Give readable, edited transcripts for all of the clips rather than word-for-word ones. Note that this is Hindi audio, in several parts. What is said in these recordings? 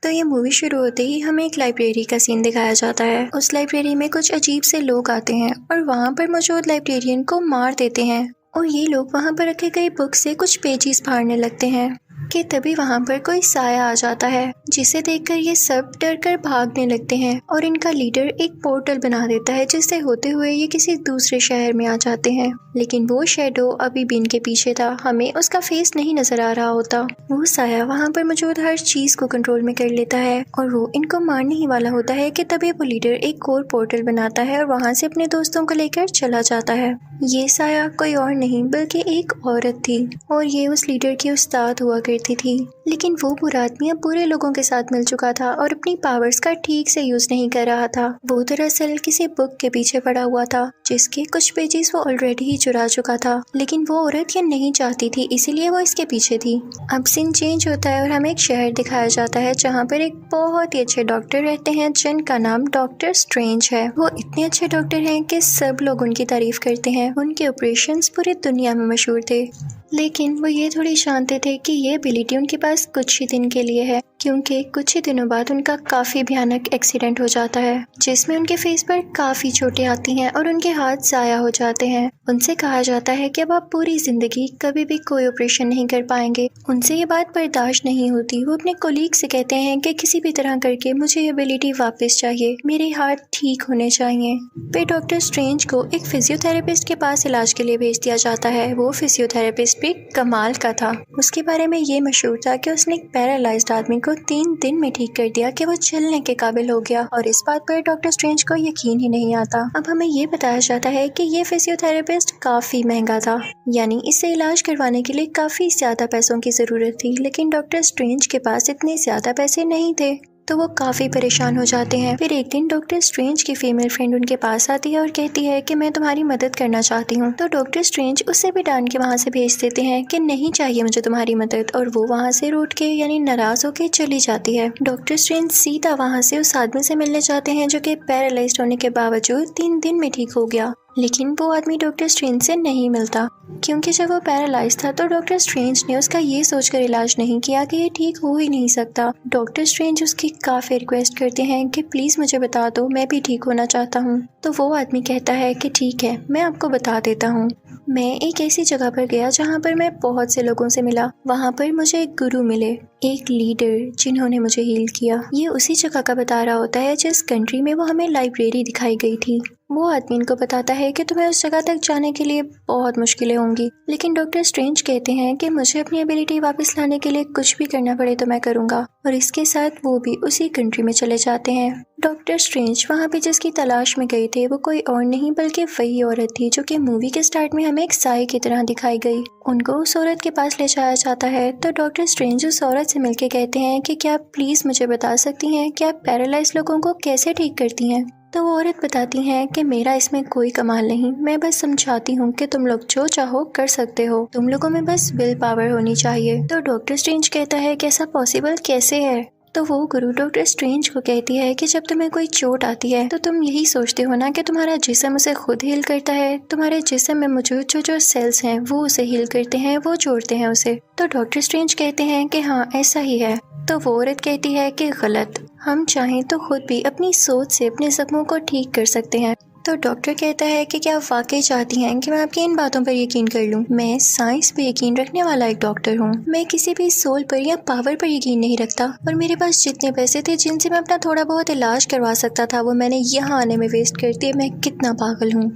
तो ये मूवी शुरू होते ही हमें एक लाइब्रेरी का सीन दिखाया जाता है। उस लाइब्रेरी में कुछ अजीब से लोग आते हैं और वहाँ पर मौजूद लाइब्रेरियन को मार देते हैं और ये लोग वहाँ पर रखे गए बुक से कुछ पेजेस फाड़ने लगते हैं कि तभी वहाँ पर कोई साया आ जाता है, जिसे देखकर ये सब डर कर भागने लगते हैं और इनका लीडर एक पोर्टल बना देता है, जिससे होते हुए ये किसी दूसरे शहर में आ जाते हैं। लेकिन वो शैडो अभी भी इनके पीछे था, हमें उसका फेस नहीं नजर आ रहा होता। वो साया वहाँ पर मौजूद हर चीज को कंट्रोल में कर लेता है और वो इनको मारने ही वाला होता है कि तभी वो लीडर एक और पोर्टल बनाता है और वहाँ से अपने दोस्तों को लेकर चला जाता है। ये साया कोई और नहीं बल्कि एक औरत थी और ये उस लीडर की उस्ताद हुआ करती थी। लेकिन वो बुरा आदमी अब बुरे लोगों के साथ मिल चुका था और अपनी पावर्स का ठीक से यूज नहीं कर रहा था। वो दरअसल किसी बुक के पीछे पड़ा हुआ था जिसके कुछ पेजेस वो ऑलरेडी ही चुरा चुका था, लेकिन वो औरत ये नहीं चाहती थी, इसीलिए वो इसके पीछे थी। अब सीन चेंज होता है और हमें एक शहर दिखाया जाता है जहाँ पर एक बहुत ही अच्छे डॉक्टर रहते हैं जिनका नाम डॉक्टर स्ट्रेंज है। वो इतने अच्छे डॉक्टर हैं कि सब लोग उनकी तारीफ करते हैं। उनके ऑपरेशंस पूरी दुनिया में मशहूर थे, लेकिन वो ये थोड़ी जानते थे कि ये एबिलिटी उनके पास कुछ ही दिन के लिए है, क्योंकि कुछ ही दिनों बाद उनका काफी भयानक एक्सीडेंट हो जाता है जिसमें उनके फेस पर काफी चोटें आती हैं और उनके हाथ जाया हो जाते हैं। उनसे कहा जाता है कि अब आप पूरी जिंदगी कभी भी कोई ऑपरेशन नहीं कर पाएंगे। उनसे ये बात बर्दाश्त नहीं होती। वो अपने कोलीग से कहते हैं कि किसी भी तरह करके मुझे ये एबिलिटी वापस चाहिए, मेरे हाथ ठीक होने चाहिए। फिर डॉक्टर स्ट्रेंज को एक फिजियोथेरेपिस्ट के पास इलाज के लिए भेज दिया जाता है। वो फिजियोथेरेपिस्ट भी कमाल का था। उसके बारे में ये मशहूर था कि उसने एक पैरालाइज्ड आदमी को 3 दिन में ठीक कर दिया कि वो चलने के काबिल हो गया और इस बात पर डॉक्टर स्ट्रेंज को यकीन ही नहीं आता। अब हमें ये बताया जाता है कि ये फिजियोथेरेपिस्ट काफी महंगा था, यानी इससे इलाज करवाने के लिए काफी ज्यादा पैसों की जरूरत थी, लेकिन डॉक्टर स्ट्रेंज के पास इतने ज्यादा पैसे नहीं थे, तो वो काफी परेशान हो जाते हैं। फिर एक दिन डॉक्टर स्ट्रेंज की फीमेल फ्रेंड उनके पास आती है और कहती है कि मैं तुम्हारी मदद करना चाहती हूँ। तो डॉक्टर स्ट्रेंज उससे भी डांट के वहाँ से भेज देते हैं कि नहीं चाहिए मुझे तुम्हारी मदद, और वो वहाँ से रूठ के यानी नाराज होके चली जाती है। डॉक्टर स्ट्रेंज सीधा वहाँ से उस आदमी से मिलने जाते हैं जो कि पैरालाइज्ड होने के बावजूद 3 दिन में ठीक हो गया, लेकिन वो आदमी डॉक्टर स्ट्रेंज से नहीं मिलता, क्योंकि जब वो पैरालाइज था तो डॉक्टर स्ट्रेंज ने उसका ये सोचकर इलाज नहीं किया कि ये ठीक हो ही नहीं सकता। डॉक्टर स्ट्रेंज उसकी काफी रिक्वेस्ट करते हैं कि प्लीज मुझे बता दो, मैं भी ठीक होना चाहता हूँ। तो वो आदमी कहता है कि ठीक है, मैं आपको बता देता हूँ। मैं एक ऐसी जगह पर गया जहाँ पर मैं बहुत से लोगों से मिला। वहाँ पर मुझे एक गुरु मिले, एक लीडर जिन्होंने मुझे हील किया। ये उसी जगह का बता रहा होता है जिस कंट्री में वो हमें लाइब्रेरी दिखाई गई थी। वो आदमी इनको बताता है कि तुम्हें उस जगह तक जाने के लिए बहुत मुश्किलें होंगी, लेकिन डॉक्टर स्ट्रेंज कहते हैं कि मुझे अपनी एबिलिटी वापस लाने के लिए कुछ भी करना पड़े तो मैं करूँगा, और इसके साथ वो भी उसी कंट्री में चले जाते हैं। डॉक्टर स्ट्रेंज वहाँ पे जिसकी तलाश में गए थे वो कोई और नहीं बल्कि वही औरत थी जो कि मूवी के स्टार्ट में हमें एक साई की तरह दिखाई गई। उनको उस औरत के पास ले जाया जाता है तो डॉक्टर स्ट्रेंज उस औरत से मिलके कहते हैं कि क्या आप प्लीज मुझे बता सकती हैं कि आप पैरालाइज लोगों को कैसे ठीक करती हैं। तो वो औरत बताती है कि मेरा इसमें कोई कमाल नहीं, मैं बस समझाती हूँ कि तुम लोग जो चाहो कर सकते हो, तुम लोगों में बस विल पावर होनी चाहिए। तो डॉक्टर स्ट्रेंज कहता है कि ऐसा पॉसिबल कैसे है। तो वो गुरु डॉक्टर स्ट्रेंज को कहती है कि जब तुम्हें कोई चोट आती है तो तुम यही सोचते हो ना कि तुम्हारा जिस्म उसे खुद हील करता है, तुम्हारे जिस्म में मौजूद जो सेल्स हैं वो उसे हील करते हैं, वो जोड़ते हैं उसे। तो डॉक्टर स्ट्रेंज कहते हैं कि हाँ ऐसा ही है। तो वो औरत कहती है कि गलत, हम चाहें तो खुद भी अपनी सोच से अपने जख्मों को ठीक कर सकते हैं। तो डॉक्टर कहता है कि क्या आप वाकई चाहती हैं कि मैं आपकी इन बातों पर यकीन कर लूं? मैं साइंस पे यकीन रखने वाला एक डॉक्टर हूं। मैं किसी भी सोल पर या पावर पर यकीन नहीं रखता, और मेरे पास जितने पैसे थे जिनसे मैं अपना थोड़ा बहुत इलाज करवा सकता था वो मैंने यहाँ आने में वेस्ट कर दिए। मैं कितना पागल हूँ।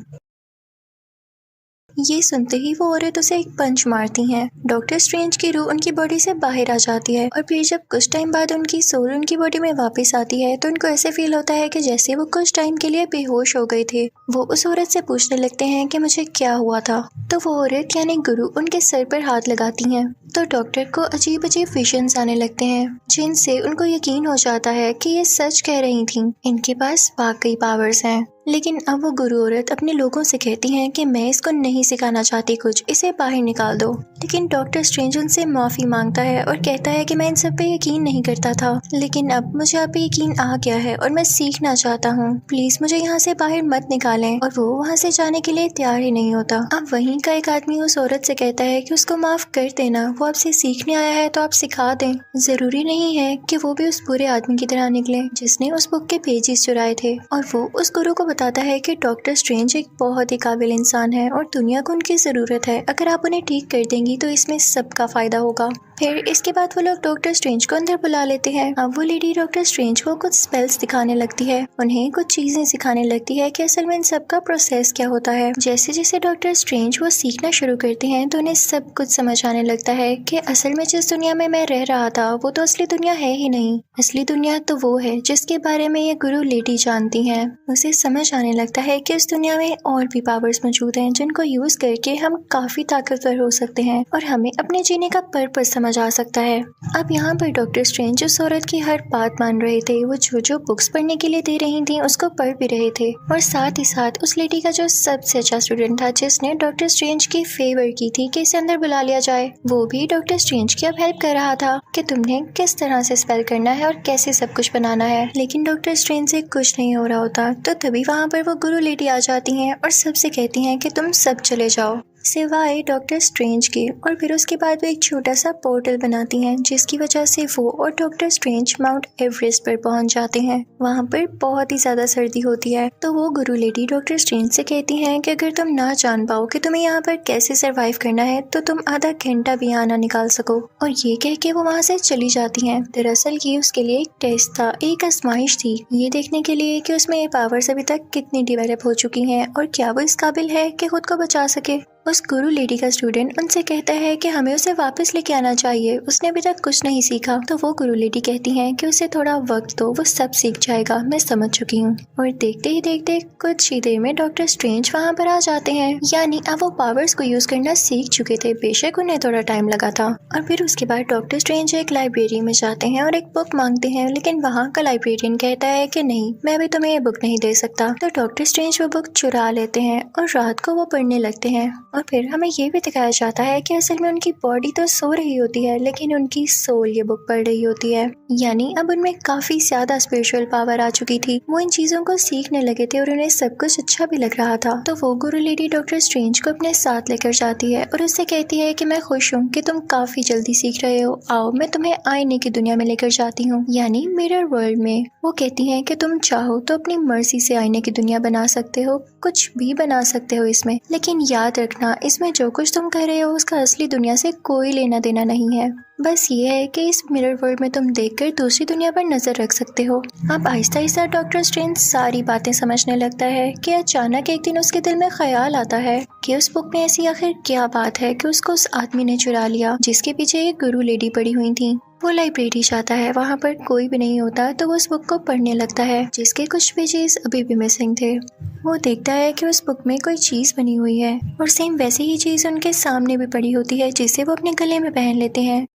ये सुनते ही वो औरत उसे एक पंच मारती हैं। डॉक्टर स्ट्रेंज की रूह उनकी बॉडी से बाहर आ जाती है और फिर जब कुछ टाइम बाद उनकी सोल उनकी बॉडी में वापस आती है तो उनको ऐसे फील होता है कि जैसे वो कुछ टाइम के लिए बेहोश हो गए थे। वो उस औरत से पूछने लगते हैं कि मुझे क्या हुआ था। तो वो औरत यानी गुरु उनके सर पर हाथ लगाती हैं। तो डॉक्टर को अजीब अजीब विजन्स आने लगते हैं जिनसे उनको यकीन हो जाता है कि ये सच कह रही थी, इनके पास वाकई पावर्स हैं। लेकिन अब वो गुरु औरत अपने लोगों से कहती हैं कि मैं इसको नहीं सिखाना चाहती कुछ, इसे बाहर निकाल दो। लेकिन डॉक्टर स्ट्रेंज उनसे माफी मांगता है और कहता है कि मैं इन सब पे यकीन नहीं करता था, लेकिन अब मुझे आप पे यकीन आ गया है और मैं सीखना चाहता हूँ। प्लीज मुझे यहाँ से बाहर मत निकालें। और वो वहाँ से जाने के लिए तैयार ही नहीं होता। अब वहीं का एक आदमी उस औरत से कहता है कि उसको माफ कर देना, वो आपसे सीखने आया है तो आप सिखा दें। जरूरी नहीं है कि वो भी उस बुरे आदमी की तरह निकले जिसने उस बुक के पेजेस चुराए थे। और वो उस गुरु को बताता है कि डॉक्टर स्ट्रेंज एक बहुत ही काबिल इंसान है और दुनिया को उनकी जरूरत है। अगर आप उन्हें ठीक कर देंगी तो इसमें सबका फायदा होगा। फिर इसके बाद वो लोग डॉक्टर स्ट्रेंज को अंदर बुला लेते हैं। अब वो लेडी डॉक्टर स्ट्रेंज को कुछ स्पेल्स दिखाने लगती है, उन्हें कुछ चीजें सिखाने लगती है कि असल में इन सब का प्रोसेस क्या होता है। जैसे जैसे डॉक्टर स्ट्रेंज वो सीखना शुरू करते हैं तो उन्हें सब कुछ समझ आने लगता है कि असल में जिस दुनिया में मैं रह रहा था वो तो असली दुनिया है ही नहीं। असली दुनिया तो वो है जिसके बारे में ये गुरु लेडी जानती है। उसे समझ आने लगता है कि उस दुनिया में और भी पावर्स मौजूद हैं जिनको यूज करके हम काफी ताकतवर हो सकते हैं और हमें अपने जीने का पर्पस समझ आ सकता है। अब यहाँ पर डॉक्टर स्ट्रेंज उस औरत की हर बात मान रहे थे। वो जो बुक्स पढ़ने के लिए दे रही थी उसको पढ़ भी रहे थे और साथ ही साथ उस लेडी का जो सबसे अच्छा स्टूडेंट था जिसने डॉक्टर स्ट्रेंज की फेवर की थी कि इसे अंदर बुला लिया जाए, वो भी डॉक्टर स्ट्रेंज की अब हेल्प कर रहा था कि तुमने किस तरह से स्पेल करना है और कैसे सब कुछ बनाना है। लेकिन डॉक्टर स्ट्रेंज से कुछ नहीं हो रहा होता। तो तभी वहाँ पर वो गुरु लेडी आ जाती हैं और सबसे कहती हैं कि तुम सब चले जाओ सिवाय डॉक्टर स्ट्रेंज के। और फिर उसके बाद वो एक छोटा सा पोर्टल बनाती हैं जिसकी वजह से वो और डॉक्टर स्ट्रेंज माउंट एवरेस्ट पर पहुंच जाते हैं। वहाँ पर बहुत ही ज्यादा सर्दी होती है तो वो गुरु लेडी डॉक्टर स्ट्रेंज से कहती हैं कि अगर तुम ना जान पाओ कि तुम्हें यहाँ पर कैसे सरवाइव करना है तो तुम आधा घंटा भी यहाँ ना निकाल सको। और ये कह के वो वहाँ से चली जाती हैं। दरअसल ये उसके लिए एक टेस्ट था, एक आजमाइश थी, ये देखने के लिए कि उसमें ये पावर्स अभी तक कितनी डेवलप हो चुकी हैं और क्या वो इस काबिल है कि खुद को बचा सके। उस गुरु लेडी का स्टूडेंट उनसे कहता है कि हमें उसे वापस लेके आना चाहिए, उसने अभी तक कुछ नहीं सीखा। तो वो गुरु लेडी कहती हैं कि उसे थोड़ा वक्त दो, वो सब सीख जाएगा, मैं समझ चुकी हूँ। और देखते ही देखते कुछ ही देर में डॉक्टर स्ट्रेंज वहाँ पर आ जाते हैं, यानी अब वो पावर्स को यूज करना सीख चुके थे, बेशक उन्हें थोड़ा टाइम लगा था। और फिर उसके बाद डॉक्टर स्ट्रेंज एक लाइब्रेरी में जाते हैं और एक बुक मांगते हैं, लेकिन वहाँ का लाइब्रेरियन कहता है कि नहीं, मैं अभी तुम्हें ये बुक नहीं दे सकता। तो डॉक्टर स्ट्रेंज वो बुक चुरा लेते हैं और रात को वो पढ़ने लगते हैं। और फिर हमें ये भी दिखाया जाता है कि असल में उनकी बॉडी तो सो रही होती है लेकिन उनकी सोल ये बुक पढ़ रही होती है, यानी अब उनमें काफी ज्यादा स्पिरिचुअल पावर आ चुकी थी। वो इन चीजों को सीखने लगे थे और उन्हें सब कुछ अच्छा भी लग रहा था। तो वो गुरु लेडी डॉक्टर स्ट्रेंज को अपने साथ लेकर जाती है और उससे कहती है कि मैं खुश हूँ कि तुम काफी जल्दी सीख रहे हो, आओ मैं तुम्हें आईने की दुनिया में लेकर जाती हूँ, यानी मिरर वर्ल्ड में। वो कहती है कि तुम चाहो तो अपनी मर्जी से आईने की दुनिया बना सकते हो, कुछ भी बना सकते हो इसमें, लेकिन याद रखना इसमें जो कुछ तुम कर रहे हो उसका असली दुनिया से कोई लेना देना नहीं है। बस ये है कि इस मिरर वर्ल्ड में तुम देखकर दूसरी दुनिया पर नजर रख सकते हो। अब आहिस्ता आहिस्ता डॉक्टर स्ट्रेंज सारी बातें समझने लगता है कि अचानक एक दिन उसके दिल में ख्याल आता है कि उस बुक में ऐसी आखिर क्या बात है कि उसको उस आदमी ने चुरा लिया जिसके पीछे एक गुरु लेडी पड़ी हुई थी। वो लाइब्रेरी जाता है, वहाँ पर कोई भी नहीं होता तो वो उस बुक को पढ़ने लगता है जिसके कुछ पेजेस अभी भी मिसिंग थे। वो देखता है कि उस बुक में कोई चीज बनी हुई है और सेम वैसी ही चीज उनके सामने भी पड़ी होती है जिसे वो अपने गले में पहन लेते हैं।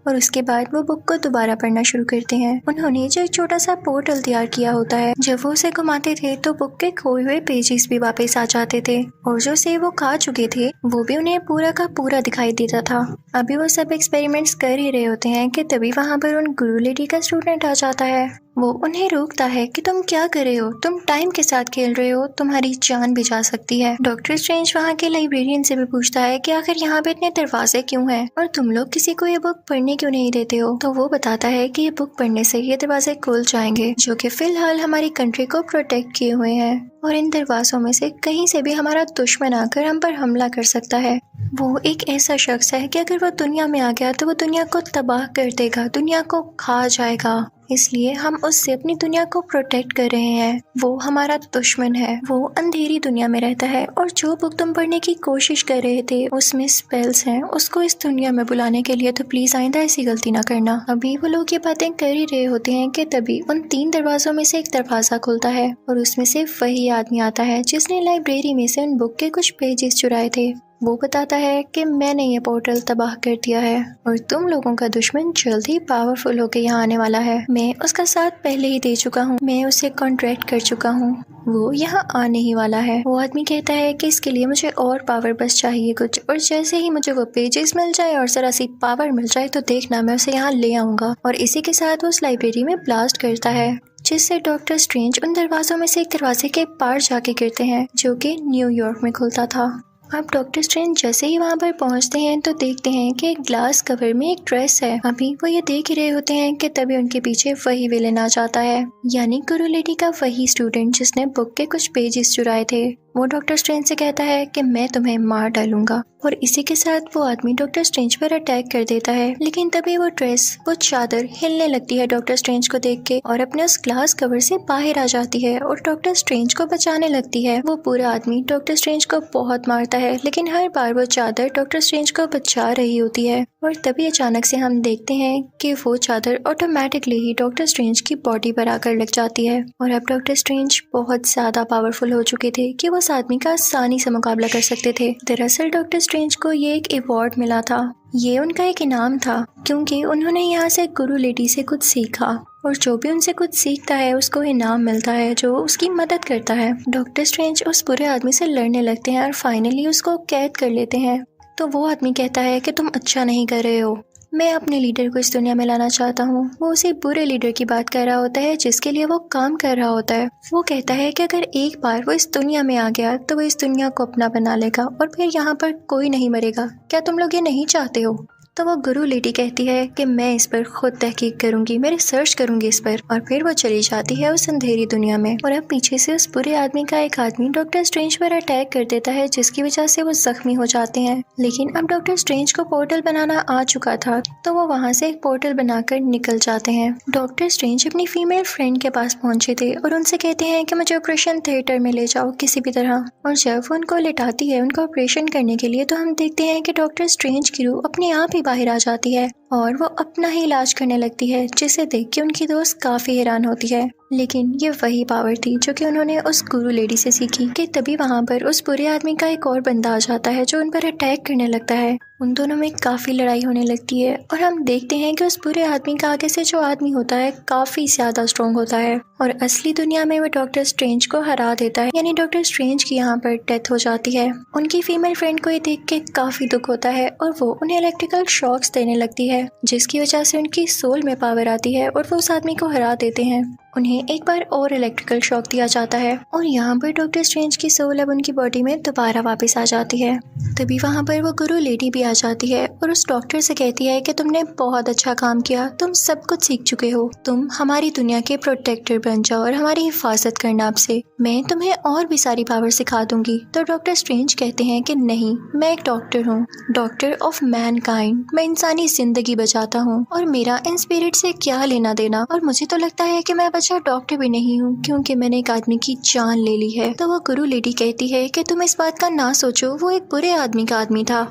और उसके बाद वो बुक को दोबारा पढ़ना शुरू करते हैं। उन्होंने जो एक छोटा सा पोर्टल तैयार किया होता है, जब वो उसे घुमाते थे तो बुक के खोए हुए पेजेस भी वापस आ जाते थे और जो से वो खा चुके थे वो भी उन्हें पूरा का पूरा दिखाई देता था। अभी वो सब एक्सपेरिमेंट्स कर ही रहे होते हैं कि तभी वहाँ पर उन गुरु लेडी का स्टूडेंट आ जाता है। वो उन्हें रोकता है कि तुम क्या कर रहे हो, तुम टाइम के साथ खेल रहे हो, तुम्हारी जान भी जा सकती है। डॉक्टर स्ट्रेंज वहाँ के लाइब्रेरियन से भी पूछता है कि आखिर यहाँ पे इतने दरवाजे क्यों हैं और तुम लोग किसी को ये बुक पढ़ने क्यों नहीं देते हो। तो वो बताता है कि ये बुक पढ़ने से ये दरवाजे खुल जाएंगे जो कि फिलहाल हमारी कंट्री को प्रोटेक्ट किए हुए हैं और इन दरवाजों में से कहीं से भी हमारा दुश्मन आकर हम पर हमला कर सकता है। वो एक ऐसा शख्स है कि अगर वो दुनिया में आ गया तो वो दुनिया को तबाह कर देगा, दुनिया को खा जाएगा, इसलिए हम उससे अपनी दुनिया को प्रोटेक्ट कर रहे हैं। वो हमारा दुश्मन है, वो अंधेरी दुनिया में रहता है और जो बुक तुम पढ़ने की कोशिश कर रहे थे उसमें स्पेल्स हैं, उसको इस दुनिया में बुलाने के लिए, तो प्लीज आइंदा ऐसी गलती ना करना। अभी वो लोग ये बातें कर ही रहे होते हैं कि तभी उन 3 दरवाजों में से एक दरवाजा खुलता है और उसमें से वही आदमी आता है जिसने लाइब्रेरी में से उन बुक के कुछ पेजेस चुराए थे। वो बताता है कि मैंने ये पोर्टल तबाह कर दिया है और तुम लोगों का दुश्मन जल्द ही पावरफुल होकर यहाँ आने वाला है। मैं उसका साथ पहले ही दे चुका हूँ, मैं उसे कॉन्ट्रैक्ट कर चुका हूँ, वो यहाँ आने ही वाला है। वो आदमी कहता है कि इसके लिए मुझे और पावर बस चाहिए कुछ, और जैसे ही मुझे वो पेजेस मिल जाए और जरा सी पावर मिल जाए तो देखना मैं उसे यहाँ ले आऊंगा। और इसी के साथ वो उस लाइब्रेरी में ब्लास्ट करता है, जिससे डॉक्टर स्ट्रेंज उन दरवाजों में से एक दरवाजे के पार जाके गिरते हैं जो कि न्यूयॉर्क में खुलता था। अब डॉक्टर स्ट्रेंज जैसे ही वहाँ पर पहुँचते हैं तो देखते हैं कि एक ग्लास कवर में एक ड्रेस है। अभी वो ये देख ही रहे होते हैं कि तभी उनके पीछे वही विलेन आ जाता है, यानी गुरु लेडी का वही स्टूडेंट जिसने बुक के कुछ पेजेस चुराए थे। वो डॉक्टर स्ट्रेंज से कहता है कि मैं तुम्हें मार डालूंगा, और इसी के साथ वो आदमी डॉक्टर स्ट्रेंज पर अटैक कर देता है। लेकिन तभी वो ड्रेस, वो चादर हिलने लगती है डॉक्टर स्ट्रेंज को देख के, और अपने उस ग्लास कवर से बाहर आ जाती है और डॉक्टर स्ट्रेंज को बचाने लगती है। वो पूरा आदमी डॉक्टर स्ट्रेंज को बहुत मारता है, लेकिन हर बार वो चादर डॉक्टर स्ट्रेंज को बचा रही होती है। और तभी अचानक से हम देखते हैं कि वो चादर ऑटोमेटिकली ही डॉक्टर स्ट्रेंज की बॉडी पर आकर लग जाती है। और अब डॉक्टर स्ट्रेंज बहुत ज्यादा पावरफुल हो चुके थे कि वो उस आदमी का आसानी से मुकाबला कर सकते थे। दरअसल डॉक्टर स्ट्रेंज को ये एक अवार्ड मिला था, ये उनका एक इनाम था, क्योंकि उन्होंने यहाँ से गुरु लेडी से कुछ सीखा, और जो भी उनसे कुछ सीखता है उसको इनाम मिलता है जो उसकी मदद करता है। डॉक्टर स्ट्रेंज उस बुरे आदमी से लड़ने लगते हैं और फाइनली उसको कैद कर लेते हैं। तो वो आदमी कहता है कि तुम अच्छा नहीं कर रहे हो, मैं अपने लीडर को इस दुनिया में लाना चाहता हूँ। वो उसी बुरे लीडर की बात कर रहा होता है जिसके लिए वो काम कर रहा होता है। वो कहता है कि अगर एक बार वो इस दुनिया में आ गया तो वो इस दुनिया को अपना बना लेगा और फिर यहाँ पर कोई नहीं मरेगा। क्या तुम लोग ये नहीं चाहते हो? तो वो गुरु लेडी कहती है कि मैं इस पर खुद तहकीक करूंगी, मैं रिसर्च करूंगी इस पर। और फिर वो चली जाती है उस अंधेरी दुनिया में। और अब पीछे से उस बुरे आदमी का एक आदमी डॉक्टर स्ट्रेंज पर अटैक कर देता है, जिसकी वजह से वो जख्मी हो जाते हैं। लेकिन अब डॉक्टर स्ट्रेंज को पोर्टल बनाना आ चुका था, तो वो वहाँ से एक पोर्टल बनाकर निकल जाते हैं। डॉक्टर स्ट्रेंज अपनी फीमेल फ्रेंड के पास पहुंचे थे और उनसे कहते हैं कि मुझे ऑपरेशन थिएटर में ले जाओ किसी भी तरह। और जब वो उनको लिटाती है उनका ऑपरेशन करने के लिए, तो हम देखते हैं कि डॉक्टर स्ट्रेंज की रूह अपने आप ही बाहर आ जाती है और वो अपना ही इलाज करने लगती है, जिसे देख के उनकी दोस्त काफी हैरान होती है। लेकिन ये वही पावर थी जो कि उन्होंने उस गुरु लेडी से सीखी। कि तभी वहाँ पर उस बुरे आदमी का एक और बंदा आ जाता है जो उन पर अटैक करने लगता है। उन दोनों में काफी लड़ाई होने लगती है और हम देखते हैं कि उस बुरे आदमी का आगे से जो आदमी होता है काफी ज्यादा स्ट्रॉन्ग होता है और असली दुनिया में वो डॉक्टर स्ट्रेंज को हरा देता है, यानी डॉक्टर स्ट्रेंज की यहाँ पर डेथ हो जाती है। उनकी फीमेल फ्रेंड को ये देख के काफी दुख होता है और वो उन्हें इलेक्ट्रिकल शॉक्स देने लगती है, जिसकी वजह से उनकी सोल में पावर आती है और वो उस आदमी को हरा देते हैं। उन्हें एक बार और इलेक्ट्रिकल शॉक दिया जाता है और यहाँ पर डॉक्टर स्ट्रेंज की सोल अब उनकी बॉडी में दोबारा वापस आ जाती है। तभी वहाँ पर वो गुरु लेडी भी आ जाती है और उस डॉक्टर से कहती है कि तुमने बहुत अच्छा काम किया, तुम सब कुछ सीख चुके हो, तुम हमारी दुनिया के प्रोटेक्टर बन जाओ और हमारी हिफाजत करना। आपसे मैं तुम्हें और भी सारी पावर सिखा दूंगी। तो डॉक्टर स्ट्रेंज कहते हैं कि नहीं, मैं एक डॉक्टर हूँ, डॉक्टर ऑफ मैनकाइंड, मैं इंसानी जिंदगी बचाता हूँ और मेरा इन स्पिरिट से क्या लेना देना। और मुझे तो लगता है कि मैं अच्छा डॉक्टर भी नहीं हूँ, क्योंकि मैंने एक आदमी की जान ले ली है। तो वो गुरु लेडी कहती है कि तुम इस बात का ना सोचो, वो एक बुरे आदमी का आदमी था।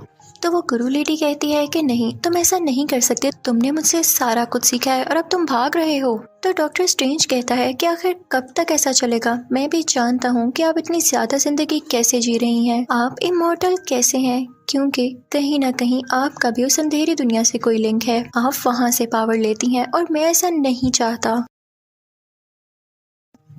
तो वो गुरु लेडी कहती है कि नहीं, तुम ऐसा नहीं कर सकते, तुमने मुझसे सारा कुछ सीखा है और अब तुम भाग रहे हो। तो डॉक्टर स्ट्रेंज कहता है कि आखिर कब तक ऐसा चलेगा, मैं भी जानता हूँ कि आप इतनी ज्यादा जिंदगी कैसे जी रही हैं, आप इमॉर्टल कैसे हैं, क्योंकि कहीं ना कहीं आपका भी उस अंधेरी दुनिया से कोई लिंक है, आप वहाँ से पावर लेती हैं और मैं ऐसा नहीं चाहता।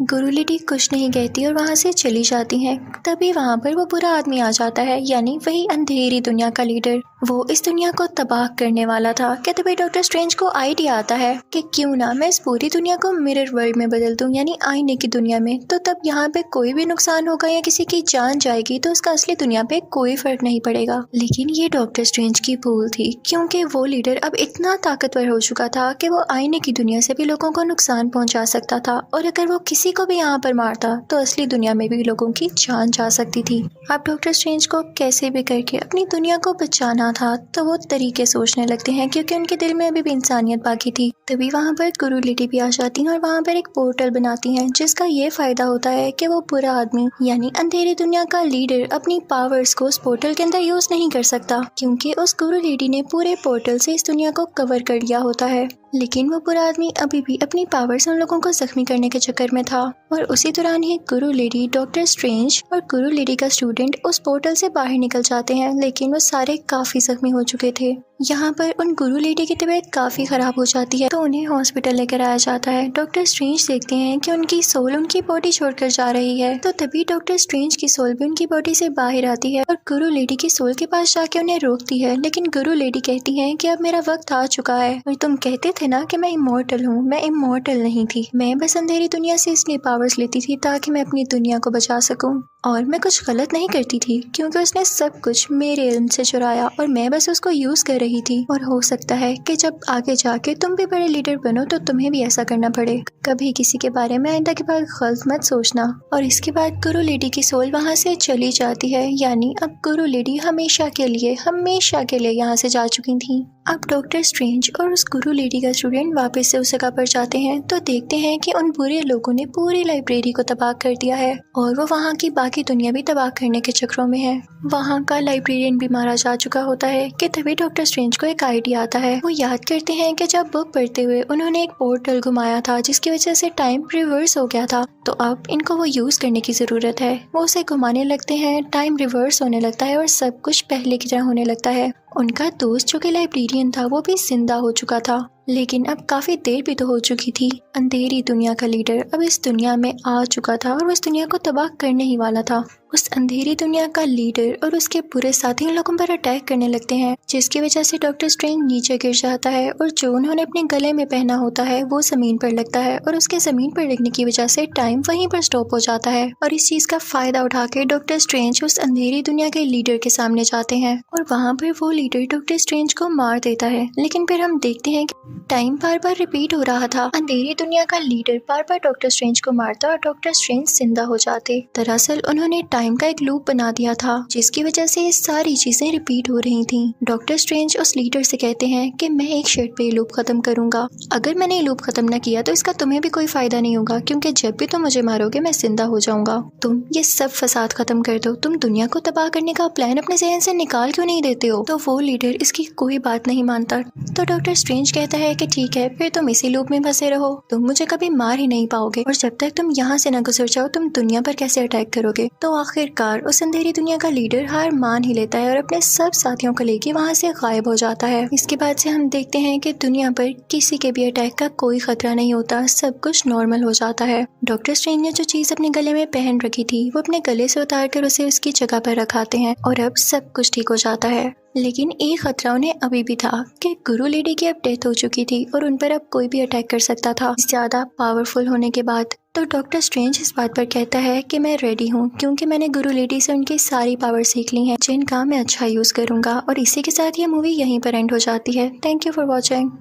गुरु लेडी कुछ नहीं कहती और वहाँ से चली जाती हैं। तभी वहाँ पर वो बुरा आदमी आ जाता है, यानी वही अंधेरी दुनिया का लीडर, वो इस दुनिया को तबाह करने वाला था। कि तभी डॉक्टर स्ट्रेंज को आइडिया आता है कि क्यों ना मैं इस पूरी दुनिया को मिरर वर्ल्ड में बदल दूं, यानी आईने की दुनिया में। तो तब यहाँ पे कोई भी नुकसान होगा या किसी की जान जाएगी तो उसका असली दुनिया पे कोई फर्क नहीं पड़ेगा। लेकिन ये डॉक्टर स्ट्रेंज की भूल थी, क्योंकि वो लीडर अब इतना ताकतवर हो चुका था कि वो आईने की दुनिया से भी लोगों को नुकसान पहुंचा सकता था, और अगर वो किसी को भी यहाँ पर मारता तो असली दुनिया में भी लोगों की जान जा सकती थी। अब डॉक्टर स्ट्रेंज को कैसे भी करके अपनी दुनिया को बचाना था, तो वो तरीके सोचने लगते हैं, क्योंकि उनके दिल में अभी भी इंसानियत बाकी थी। तभी वहाँ पर गुरु लेडी भी आ जाती हैं और वहाँ पर एक पोर्टल बनाती हैं, जिसका ये फायदा होता है कि वो बुरा आदमी यानी अंधेरी दुनिया का लीडर अपनी पावर्स को उस पोर्टल के अंदर यूज नहीं कर सकता, क्योंकि उस गुरु लेडी ने पूरे पोर्टल से इस दुनिया को कवर कर लिया होता है। लेकिन वो बुरा आदमी अभी भी अपनी पावर्स उन लोगों को जख्मी करने के चक्कर में था था। और उसी दौरान ही गुरु लेडी, डॉक्टर स्ट्रेंज और गुरु लेडी का स्टूडेंट उस पोर्टल से बाहर निकल जाते हैं, लेकिन वो सारे काफी जख्मी हो चुके थे। यहाँ पर उन गुरु लेडी की तबीयत काफी खराब हो जाती है, तो उन्हें हॉस्पिटल लेकर आया जाता है। डॉक्टर स्ट्रेंज देखते हैं कि उनकी सोल उनकी बॉडी छोड़कर जा रही है, तो तभी डॉक्टर स्ट्रेंज की सोल भी उनकी बॉडी से बाहर आती है और गुरु लेडी की सोल के पास जाके उन्हें रोकती है। लेकिन गुरु लेडी कहती है कि अब मेरा वक्त आ चुका है और तुम कहते थे ना कि मैं इमॉर्टल हूँ, मैं इमॉर्टल नहीं थी। मैं बस अंधेरी दुनिया से इसलिए पावर्स लेती थी ताकि मैं अपनी दुनिया को बचा सकूं, और मैं कुछ गलत नहीं करती थी क्योंकि उसने सब कुछ मेरे इल्म से चुराया और मैं बस उसको यूज कर रही थी। और हो सकता है कि जब आगे जाके तुम भी बड़े लीडर बनो तो तुम्हें भी ऐसा करना पड़े। कभी किसी के बारे में आइंदा के बाद गलत मत सोचना। और इसके बाद गुरु लेडी की सोल वहाँ से चली जाती है, यानी अब गुरु लेडी हमेशा के लिए यहाँ से जा चुकी थी। अब डॉक्टर स्ट्रेंज और उस गुरु लेडी का स्टूडेंट वापस से उस जगह पर जाते हैं, तो देखते हैं कि उन बुरे लोगों ने पूरी लाइब्रेरी को तबाह कर दिया है और वो वहाँ की बाकी दुनिया भी तबाह करने के चक्रों में है। वहाँ का लाइब्रेरियन भी मारा जा चुका होता है कि तभी डॉक्टर स्ट्रेंज को एक आइडिया आता है। वो याद करते हैं कि जब बुक पढ़ते हुए उन्होंने एक पोर्टल घुमाया था जिसकी वजह से टाइम रिवर्स हो गया था, तो अब इनको वो यूज करने की जरूरत है। वो उसे घुमाने लगते हैं, टाइम रिवर्स होने लगता है और सब कुछ पहले की तरह होने लगता है। उनका दोस्त जो कि लाइब्रेरियन था वो भी जिंदा हो चुका था, लेकिन अब काफी देर भी तो हो चुकी थी। अंधेरी दुनिया का लीडर अब इस दुनिया में आ चुका था और उस दुनिया को तबाह करने ही वाला था। उस अंधेरी दुनिया का लीडर और उसके पूरे साथी उन लोगों पर अटैक करने लगते हैं, जिसकी वजह से डॉक्टर स्ट्रेंज नीचे गिर जाता है और जो उन्होंने अपने गले में पहना होता है वो जमीन पर लगता है और उसके जमीन पर लगने की वजह से टाइम वहीं पर स्टॉप हो जाता है। और इस चीज का फायदा उठा के डॉक्टर स्ट्रेंज उस अंधेरी दुनिया के लीडर के सामने जाते हैं और वहाँ पर वो लीडर डॉक्टर स्ट्रेंज को मार देता है। लेकिन फिर हम देखते हैं कि टाइम बार बार रिपीट हो रहा था। अंधेरी दुनिया का लीडर बार बार डॉक्टर स्ट्रेंज को मारता और डॉक्टर स्ट्रेंज जिंदा हो जाते। दरअसल उन्होंने टाइम का एक लूप बना दिया था जिसकी वजह से ये सारी चीजें रिपीट हो रही थी। डॉक्टर स्ट्रेंज उस लीडर से कहते हैं कि मैं एक शर्त पे ये लूप खत्म करूंगा, अगर मैंने ये लूप खत्म न किया तो इसका तुम्हें भी कोई फायदा नहीं होगा, क्योंकि जब भी तुम मुझे मारोगे मैं जिंदा हो जाऊंगा। तुम ये सब फसाद खत्म कर दो, तुम दुनिया को तबाह करने का प्लान अपने जहन से निकाल क्यों नहीं देते हो। तो वो लीडर इसकी कोई बात नहीं मानता, तो डॉक्टर स्ट्रेंज कहता है कि ठीक है, फिर तुम इसी लूप में फंसे रहो, तुम मुझे कभी मार ही नहीं पाओगे और जब तक तुम यहाँ से न गुजर जाओ तुम दुनिया पर कैसे अटैक करोगे। तो आखिरकार उस अंधेरी दुनिया का लीडर हार मान ही लेता है और अपने सब साथियों को लेके वहाँ से गायब हो जाता है। इसके बाद से हम देखते हैं कि दुनिया पर किसी के भी अटैक का कोई खतरा नहीं होता, सब कुछ नॉर्मल हो जाता है। डॉक्टर स्ट्रेंज ने जो चीज अपने गले में पहन रखी थी वो अपने गले से उतार कर उसे उसकी जगह पर रखाते हैं और अब सब कुछ ठीक हो जाता है। लेकिन एक खतरा उन्हें अभी भी था कि गुरु लेडी की अब डेथ हो चुकी थी और उन पर अब कोई भी अटैक कर सकता था ज्यादा पावरफुल होने के बाद। तो डॉक्टर स्ट्रेंज इस बात पर कहता है कि मैं रेडी हूँ, क्योंकि मैंने गुरु लेडी से उनकी सारी पावर सीख ली हैं जिनका मैं अच्छा यूज करूंगा। और इसी के साथ ये मूवी यहीं पर एंड हो जाती है। Thank you for watching.